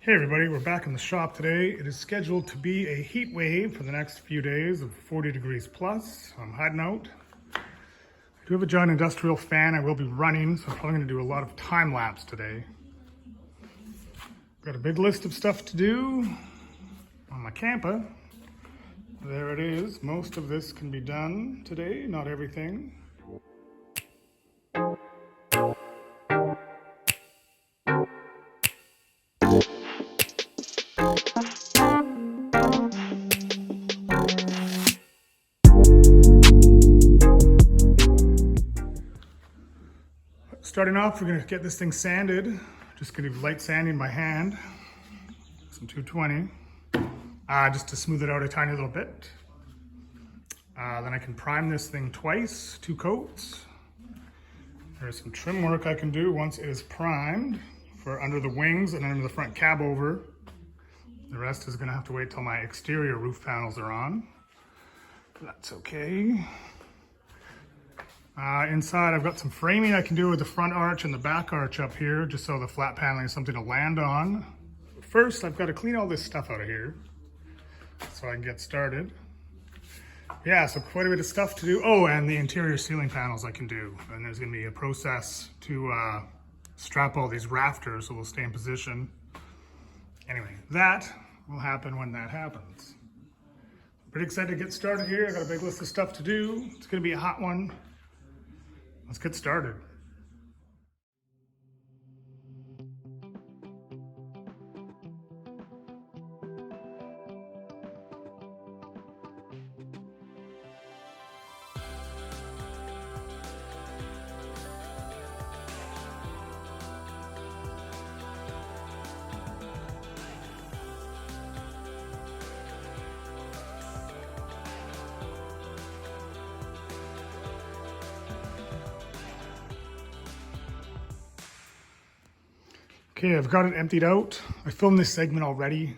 Hey everybody, we're back in the shop today. It is scheduled to be a heat wave for the next few days of 40 degrees plus. I'm hiding out. I do have a giant industrial fan I will be running, so I'm probably going to do a lot of time lapse today. Got a big list of stuff to do on my camper. There it is. Most of this can be done today, not everything. Starting off, we're going to get this thing sanded. Just going to do light sanding by hand. Some 220. Just to smooth it out a tiny little bit. Then I can prime this thing twice, 2 coats. There's some trim work I can do once it is primed for under the wings and under the front cab over. The rest is going to have to wait till my exterior roof panels are on. That's okay. Inside I've got some framing I can do with the front arch and the back arch up here, just so the flat paneling is something to land on. First, I've got to clean all this stuff out of here so I can get started. Yeah, so quite a bit of stuff to do. Oh, and the interior ceiling panels I can do. And there's going to be a process to strap all these rafters so they'll stay in position. Anyway, that will happen when that happens. Pretty excited to get started here. I got a big list of stuff to do. It's going to be a hot one. Let's get started. Okay, I've got it emptied out. I filmed this segment already,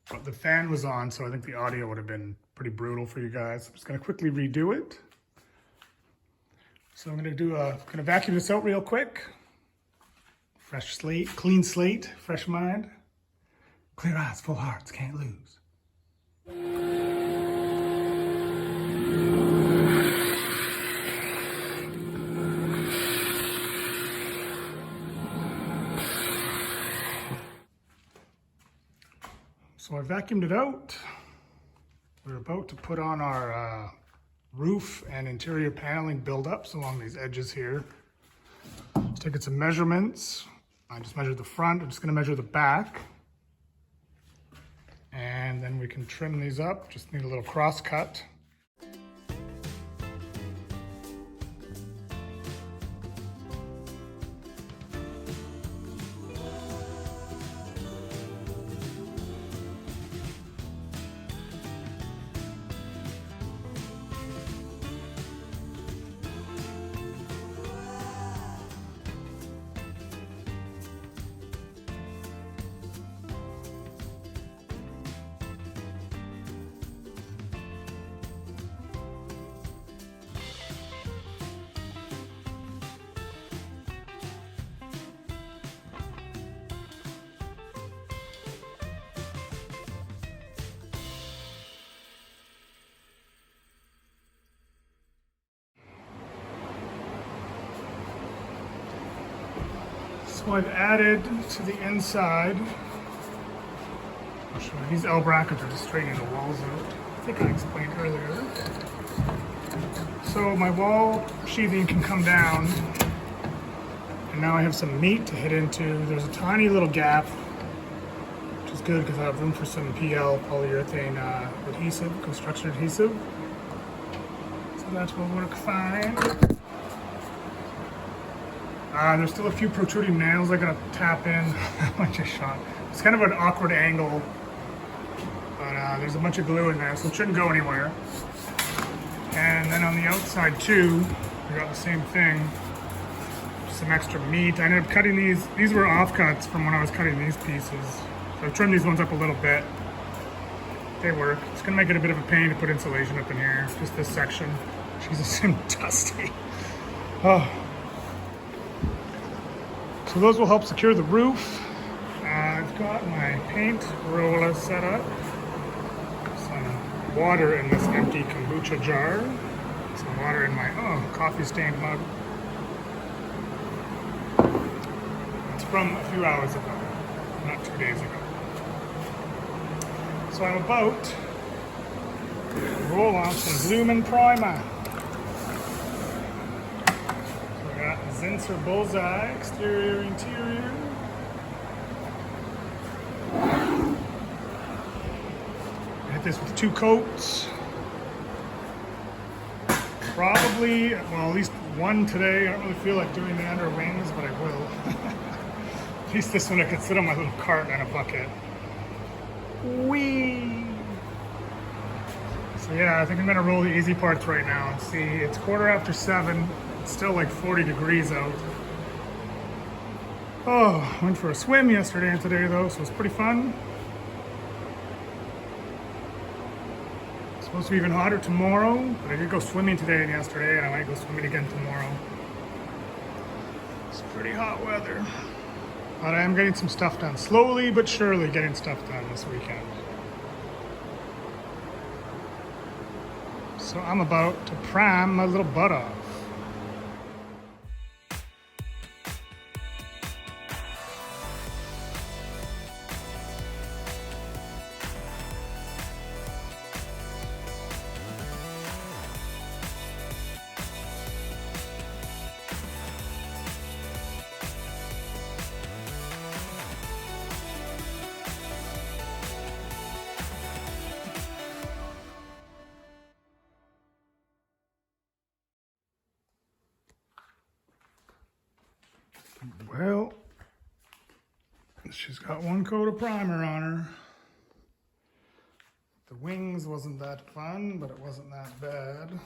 but the fan was on, so I think the audio would have been pretty brutal for you guys. I'm just gonna quickly redo it. So I'm gonna vacuum this out real quick. Fresh slate, clean slate, fresh mind. Clear eyes, full hearts, can't lose. So I vacuumed it out. We're about to put on our roof and interior paneling build-ups along these edges here. Just taking some measurements. I just measured the front. I'm just going to measure the back. And then we can trim these up. Just need a little cross cut. So I've added to the inside, I'll show you, these L brackets are just straightening the walls out. I think I explained earlier. So my wall sheathing can come down, and now I have some meat to hit into. There's a tiny little gap, which is good because I have room for some PL, polyurethane adhesive, construction adhesive. So that will work fine. There's still a few protruding nails I gotta tap in. I just shot. It's kind of an awkward angle, but there's a bunch of glue in there, so it shouldn't go anywhere. And then on the outside too, we got the same thing. Just some extra meat. I ended up cutting these. These were offcuts from when I was cutting these pieces. So I trimmed these ones up a little bit. They work. It's gonna make it a bit of a pain to put insulation up in here. Just this section. Jesus, I'm dusty. Oh. So those will help secure the roof. got my paint roller set up. Some water in this empty kombucha jar. Some water in my coffee stained mug. It's from a few hours ago, not 2 days ago. So I'm about to roll on some Lumen primer. So I got Zinsser Bullseye, exterior, interior. Hit this with 2 coats. Probably, well, at least one today. I don't really feel like doing the under wings, but I will. At least this one I can sit on my little cart and a bucket. Whee! So yeah, I think I'm gonna roll the easy parts right now and see. It's 7:15. It's still like 40 degrees out. Oh, went for a swim yesterday and today though, so it was pretty fun. Supposed to be even hotter tomorrow, but I did go swimming today and yesterday, and I might go swimming again tomorrow. It's pretty hot weather. But I am getting some stuff done. Slowly but surely getting stuff done this weekend. So I'm about to prime my little butt off. Well, she's got 1 coat of primer on her. The wings wasn't that fun, but it wasn't that bad.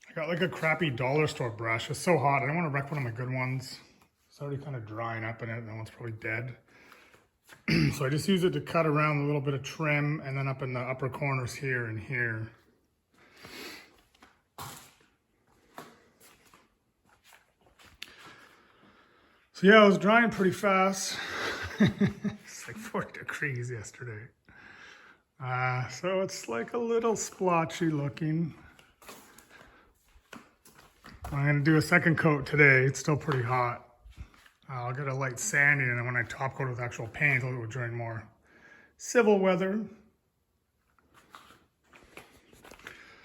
I got like a crappy dollar store brush. It's so hot. I don't want to wreck one of my good ones. It's already kind of drying up in it. That one's probably dead. So I just use it to cut around a little bit of trim and then up in the upper corners here and here. So yeah, I was drying pretty fast. It's like 40 degrees yesterday. So it's like a little splotchy looking. I'm gonna do a second coat today. It's still pretty hot. I'll get a light sanding, and then when I top coat with actual paint, it will during more civil weather.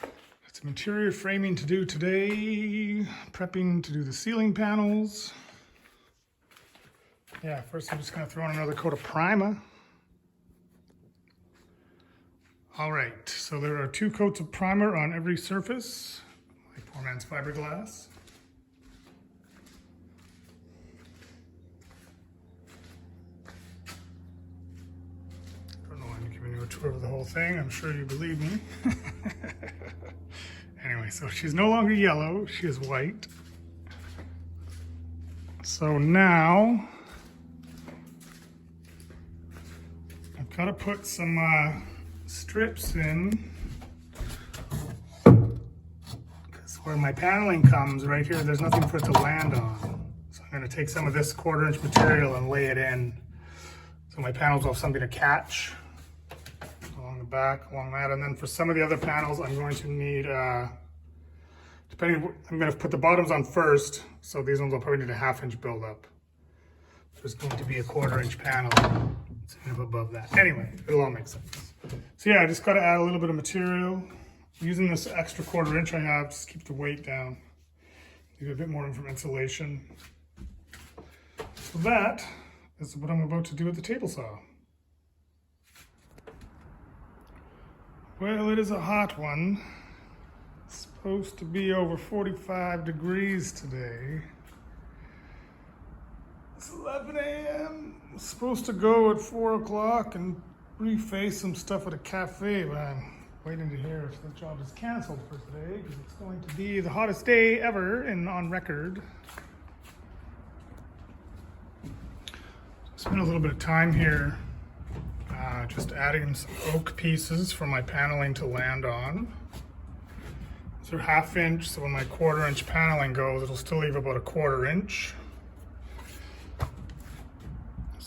Got some interior framing to do today. Prepping to do the ceiling panels. Yeah, first I'm just gonna throw in another coat of primer. All right, so there are 2 coats of primer on every surface. My poor man's fiberglass. I don't know why I'm giving you a tour of the whole thing. I'm sure you believe me. Anyway, so she's no longer yellow, she is white. So now, I've got to put some strips in, because where my paneling comes, right here, there's nothing for it to land on. So I'm going to take some of this 1/4 inch material and lay it in, so my panels will have something to catch along the back, along that. And then for some of the other panels, I'm going to need, I'm going to put the bottoms on first, so these ones will probably need a 1/2 inch build-up. There's going to be a 1/4 inch panel above that. Anyway, it'll all make sense. So yeah, I just got to add a little bit of material. Using this extra 1/4 inch I have, just keep the weight down. Give it a bit more from insulation. So that is what I'm about to do with the table saw. Well, it is a hot one. It's supposed to be over 45 degrees today. It's 11 a.m. I'm supposed to go at 4 o'clock and reface some stuff at a cafe, but I'm waiting to hear if the job is canceled for today, because it's going to be the hottest day ever and on record. Spent a little bit of time here just adding some oak pieces for my paneling to land on. These are 1/2 inch, so when my 1/4 inch paneling goes, it'll still leave about a 1/4 inch.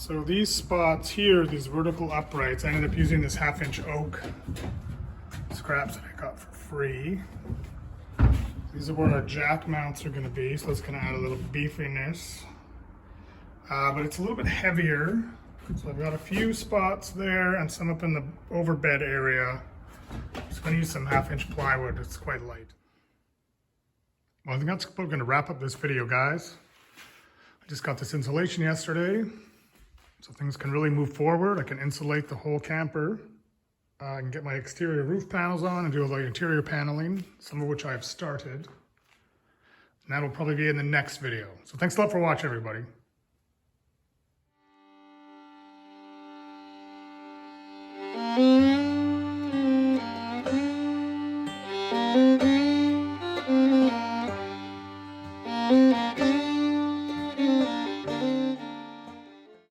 So these spots here, these vertical uprights, I ended up using this 1/2-inch oak scraps that I got for free. These are where our jack mounts are going to be, so it's going to add a little beefiness. But it's a little bit heavier, so I've got a few spots there and some up in the overbed area. I'm just going to use some 1/2-inch plywood. It's quite light. Well, I think that's about going to wrap up this video, guys. I just got this insulation yesterday, so things can really move forward. I can insulate the whole camper. I can get my exterior roof panels on and do all the interior paneling, some of which I've started. And that'll probably be in the next video. So thanks a lot for watching, everybody.